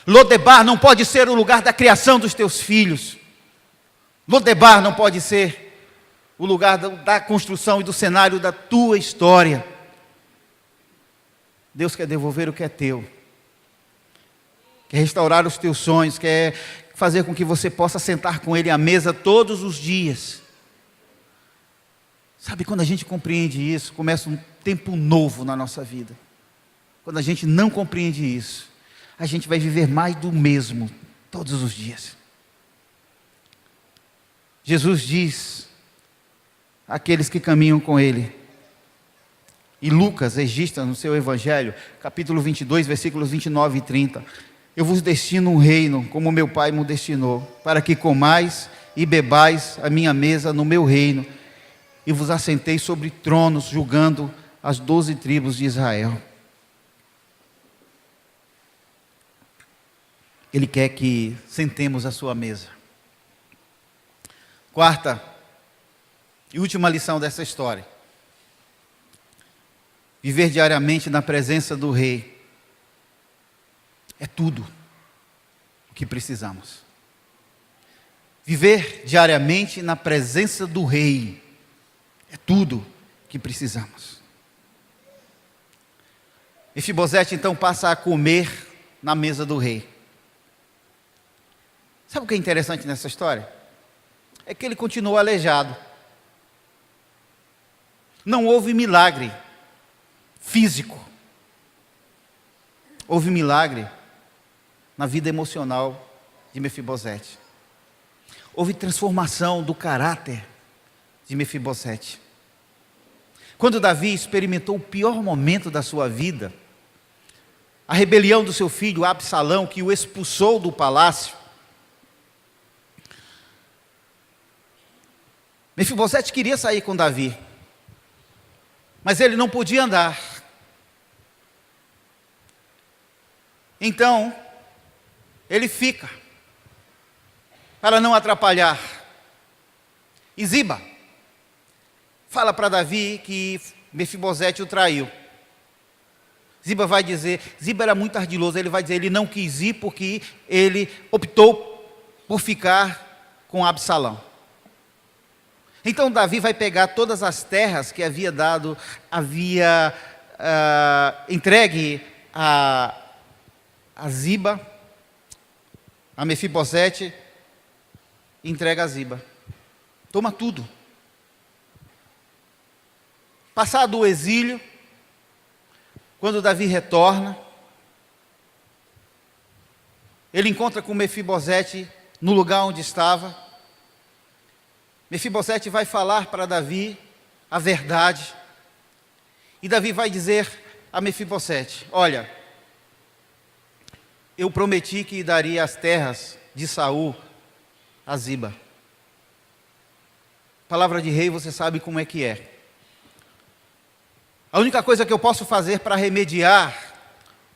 Lodebar não pode ser o lugar da criação dos teus filhos. Lodebar não pode ser o lugar da construção e do cenário da tua história. Deus quer devolver o que é teu. Quer restaurar os teus sonhos, quer fazer com que você possa sentar com Ele à mesa todos os dias. Sabe, quando a gente compreende isso, começa um tempo novo na nossa vida. Quando a gente não compreende isso, a gente vai viver mais do mesmo todos os dias. Jesus diz àqueles que caminham com Ele, e Lucas registra no seu Evangelho, capítulo 22, versículos 29 e 30, eu vos destino um reino, como meu Pai me destinou, para que comais e bebais a minha mesa no meu reino, e vos assentei sobre tronos, julgando as 12 tribos de Israel. Ele quer que sentemos à sua mesa. Quarta e última lição dessa história. Viver diariamente na presença do Rei é tudo o que precisamos. Viver diariamente na presença do Rei é tudo o que precisamos. Mefibosete então passa a comer na mesa do rei. Sabe o que é interessante nessa história? É que ele continuou aleijado. Não houve milagre físico. Houve milagre na vida emocional de Mefibosete. Houve transformação do caráter de Mefibosete. Quando Davi experimentou o pior momento da sua vida, a rebelião do seu filho Absalão, que o expulsou do palácio, Mefibosete queria sair com Davi, mas ele não podia andar. Então, ele fica, para não atrapalhar. E Ziba fala para Davi que Mefibosete o traiu. Ziba vai dizer, Ziba era muito ardiloso, ele vai dizer, ele não quis ir porque ele optou por ficar com Absalão. Então Davi vai pegar todas as terras que havia entregue a Ziba, a Mefibosete, entrega a Ziba. Toma tudo. Passado o exílio, quando Davi retorna, ele encontra com Mefibosete no lugar onde estava. Mefibosete vai falar para Davi a verdade. E Davi vai dizer a Mefibosete: olha, eu prometi que daria as terras de Saul a Ziba. Palavra de rei, você sabe como é que é. A única coisa que eu posso fazer para remediar,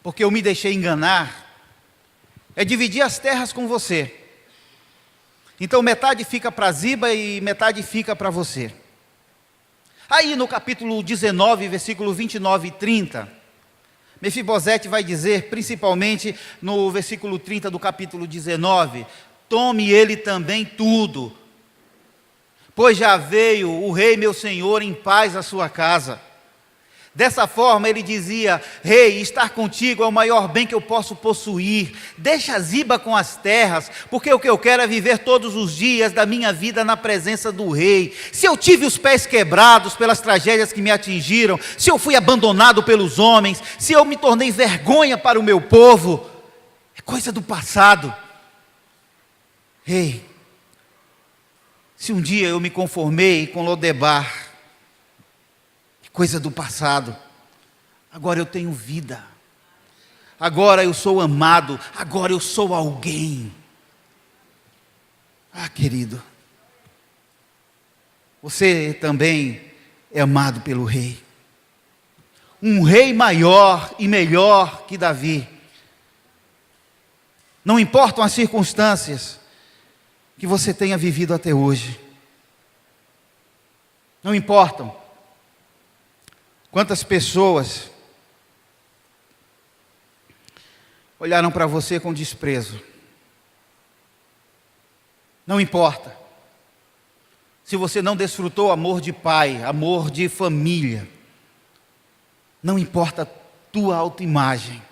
porque eu me deixei enganar, é dividir as terras com você. Então metade fica para Ziba e metade fica para você. Aí no capítulo 19, versículo 29 e 30, Mefibosete vai dizer, principalmente no versículo 30 do capítulo 19, tome ele também tudo, pois já veio o rei meu senhor em paz à sua casa. Dessa forma ele dizia, rei, estar contigo é o maior bem que eu posso possuir. Deixa Ziba com as terras, porque o que eu quero é viver todos os dias da minha vida na presença do rei. Se eu tive os pés quebrados pelas tragédias que me atingiram, se eu fui abandonado pelos homens, se eu me tornei vergonha para o meu povo, é coisa do passado. Rei, se um dia eu me conformei com Lodebar, coisa do passado, agora eu tenho vida, agora eu sou amado, agora eu sou alguém. Ah, querido, você também é amado pelo rei, um rei maior e melhor que Davi. Não importam as circunstâncias que você tenha vivido até hoje, não importam quantas pessoas olharam para você com desprezo. Não importa se você não desfrutou amor de pai, amor de família. Não importa a tua autoimagem.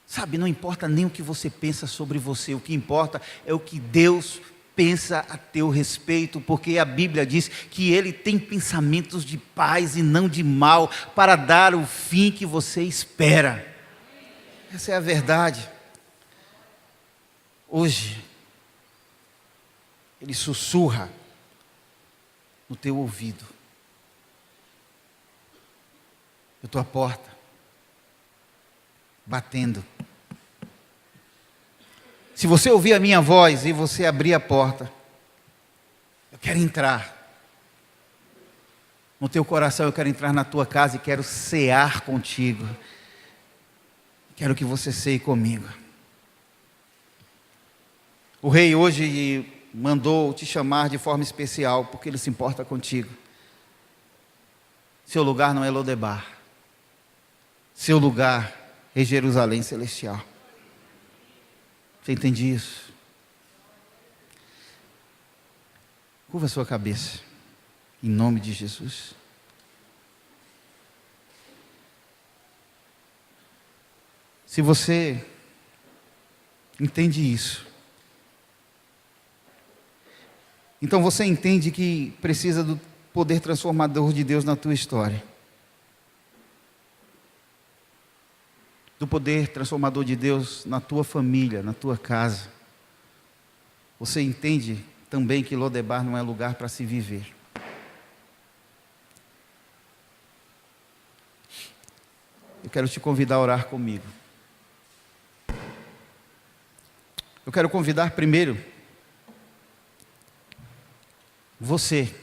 Sabe, não importa nem o que você pensa sobre você. O que importa é o que Deus pensa a teu respeito, porque a Bíblia diz que Ele tem pensamentos de paz e não de mal, para dar o fim que você espera. Essa é a verdade. Hoje, Ele sussurra no teu ouvido. Eu estou à porta, batendo. Se você ouvir a minha voz e você abrir a porta, eu quero entrar no teu coração, eu quero entrar na tua casa e quero cear contigo. Quero que você ceie comigo. O rei hoje mandou te chamar de forma especial, porque Ele se importa contigo. Seu lugar não é Lodebar. Seu lugar é Jerusalém celestial. Você entende isso? Curva a sua cabeça, em nome de Jesus. Se você entende isso, então você entende que precisa do poder transformador de Deus na tua história. Do poder transformador de Deus na tua família, na tua casa. Você entende também que Lodebar não é lugar para se viver. Eu quero te convidar a orar comigo. Eu quero convidar primeiro você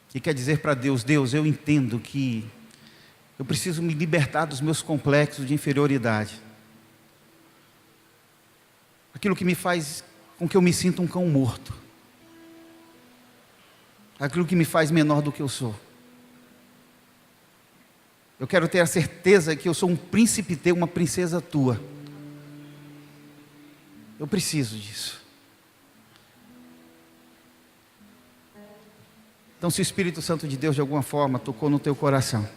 que quer dizer para Deus: Deus, eu entendo que eu preciso me libertar dos meus complexos de inferioridade. Aquilo que me faz com que eu me sinta um cão morto. Aquilo que me faz menor do que eu sou. Eu quero ter a certeza que eu sou um príncipe teu, uma princesa tua. Eu preciso disso. Então, se o Espírito Santo de Deus de alguma forma tocou no teu coração,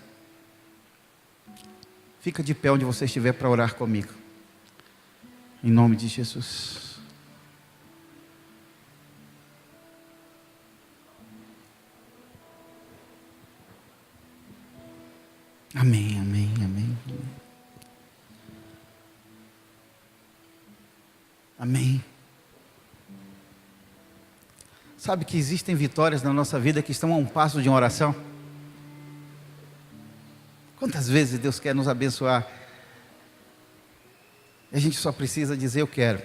fica de pé onde você estiver para orar comigo. Em nome de Jesus. Amém, amém, amém. Amém. Sabe que existem vitórias na nossa vida que estão a um passo de uma oração? Quantas vezes Deus quer nos abençoar? E a gente só precisa dizer eu quero.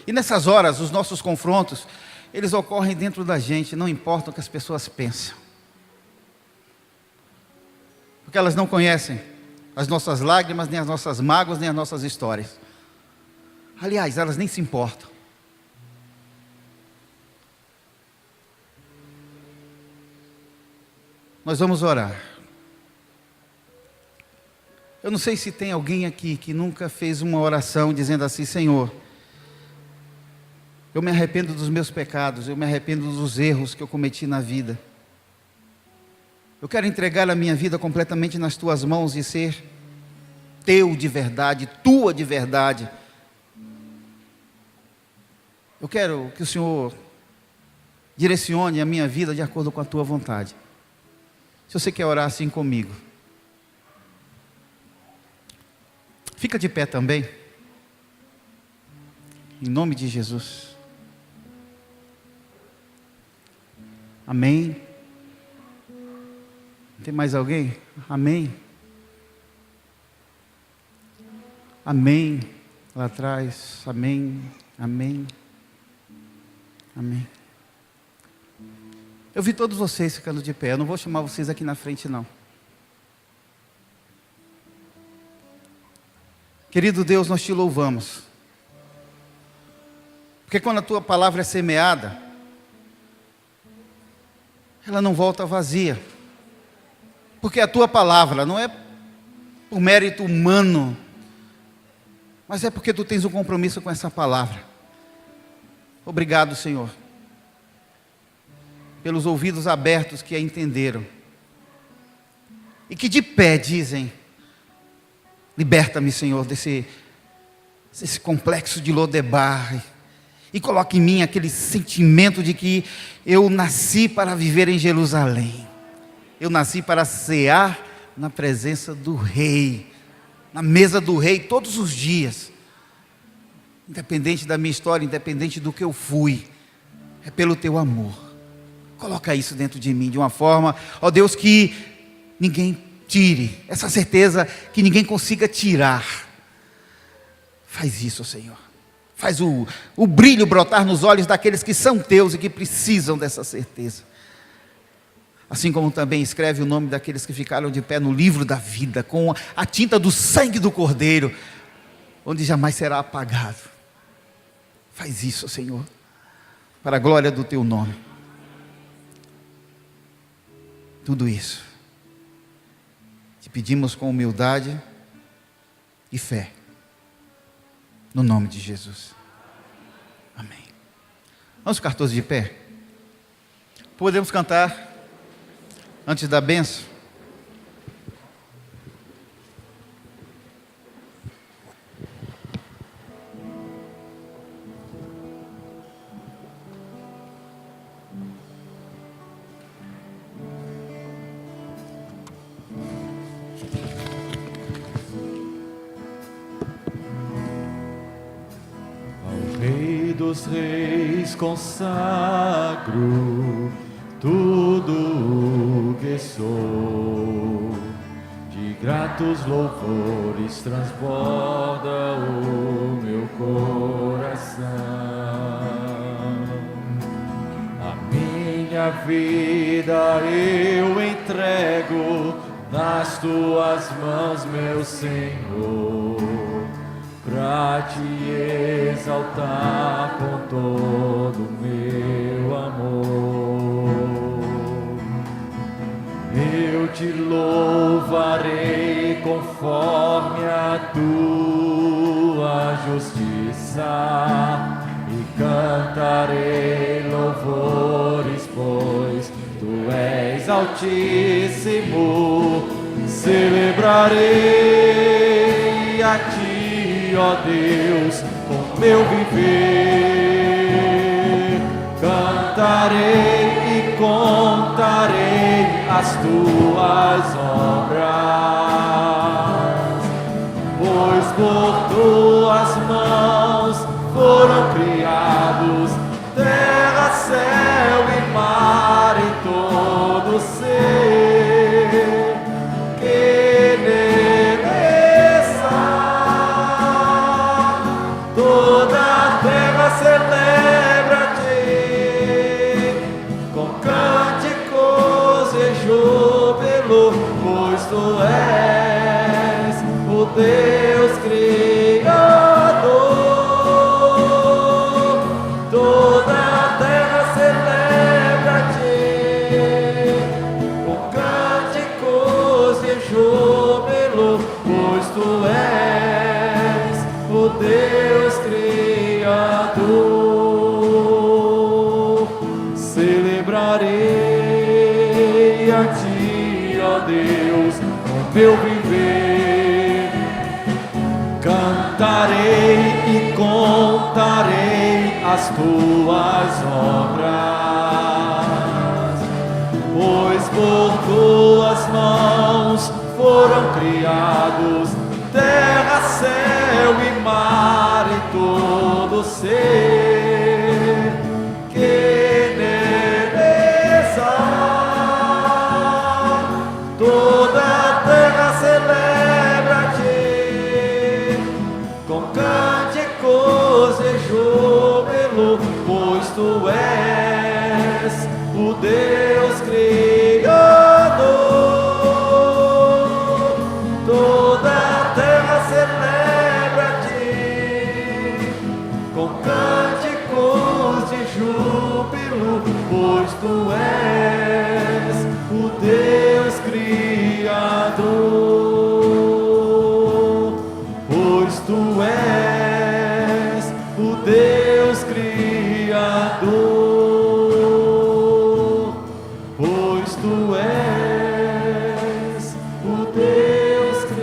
E nessas horas, os nossos confrontos, eles ocorrem dentro da gente, não importa o que as pessoas pensam. Porque elas não conhecem as nossas lágrimas, nem as nossas mágoas, nem as nossas histórias. Aliás, elas nem se importam. Nós vamos orar. Eu não sei se tem alguém aqui que nunca fez uma oração dizendo assim: Senhor, eu me arrependo dos meus pecados, eu me arrependo dos erros que eu cometi na vida. Eu quero entregar a minha vida completamente nas tuas mãos e ser teu de verdade, tua de verdade. Eu quero que o Senhor direcione a minha vida de acordo com a tua vontade. Se você quer orar assim comigo, fica de pé também, em nome de Jesus. Amém. Tem mais alguém? Amém. Amém. Lá atrás. Amém. Amém. Amém. Eu vi todos vocês ficando de pé. Eu não vou chamar vocês aqui na frente, não. Querido Deus, nós te louvamos. Porque quando a tua palavra é semeada, ela não volta vazia. Porque a tua palavra não é por mérito humano, mas é porque tu tens um compromisso com essa palavra. Obrigado, Senhor, pelos ouvidos abertos que a entenderam e que de pé dizem: liberta-me, Senhor, desse esse complexo de Lodebar, e coloque em mim aquele sentimento de que eu nasci para viver em Jerusalém. Eu nasci para cear na presença do Rei, na mesa do Rei todos os dias. Independente da minha história, independente do que eu fui, é pelo teu amor. Coloca isso dentro de mim de uma forma, ó Deus, que ninguém tire, essa certeza que ninguém consiga tirar. Faz isso, Senhor. Faz o brilho brotar nos olhos daqueles que são teus e que precisam dessa certeza. Assim como também escreve o nome daqueles que ficaram de pé no livro da vida, com a tinta do sangue do Cordeiro, onde jamais será apagado. Faz isso, Senhor, para a glória do teu nome. Tudo isso te pedimos com humildade e fé, no nome de Jesus. Amém. Vamos ficar todos de pé? Podemos cantar antes da bênção? Dos reis consagro tudo o que sou, de gratos louvores transborda o meu coração. A minha vida eu entrego nas tuas mãos, meu Senhor, pra te exaltar com todo o meu amor. Eu te louvarei conforme a tua justiça e cantarei louvores, pois tu és altíssimo. Celebrarei a ti, ó Deus, com meu viver, cantarei e contarei as tuas obras, pois por tuas mãos foram criados terra, céu e mar e todo ser que nele está. Toda a terra celebra-te com cânticos e júbilo, pois tu és o Deus Criador. Toda a terra celebra-te com cânticos e júbilo, pois tu és o Deus Criador. Celebrarei a ti, ó Deus, com meu viver, cantarei e contarei as tuas obras, pois por tuas mãos foram criados terra, céu e mar e todo ser que nele está. Toda a terra celebra-te com cânticos e júbilo, pois tu és o Deus Criador. Toda a terra celebra-te com cânticos de júbilo, pois tu és o Deus Criador. Pois tu és o Deus Criador. Pois tu és o Deus Criador.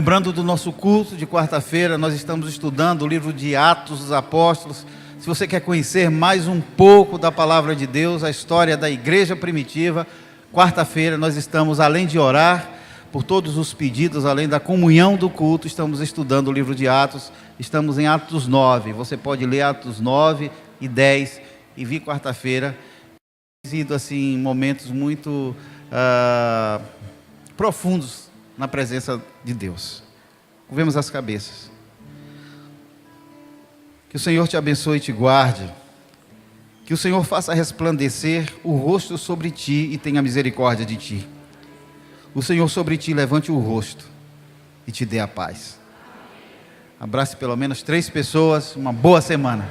Lembrando do nosso culto de quarta-feira, nós estamos estudando o livro de Atos dos Apóstolos. Se você quer conhecer mais um pouco da palavra de Deus, a história da igreja primitiva, quarta-feira nós estamos, além de orar por todos os pedidos, além da comunhão do culto, estamos estudando o livro de Atos. Estamos em Atos 9. Você pode ler Atos 9 e 10 e vir quarta-feira. Tem sido assim momentos muito profundos na presença de Deus. Curvemos as cabeças. Que o Senhor te abençoe e te guarde. Que o Senhor faça resplandecer o rosto sobre ti e tenha misericórdia de ti. O Senhor sobre ti levante o rosto e te dê a paz. Abrace pelo menos 3 pessoas. Uma boa semana.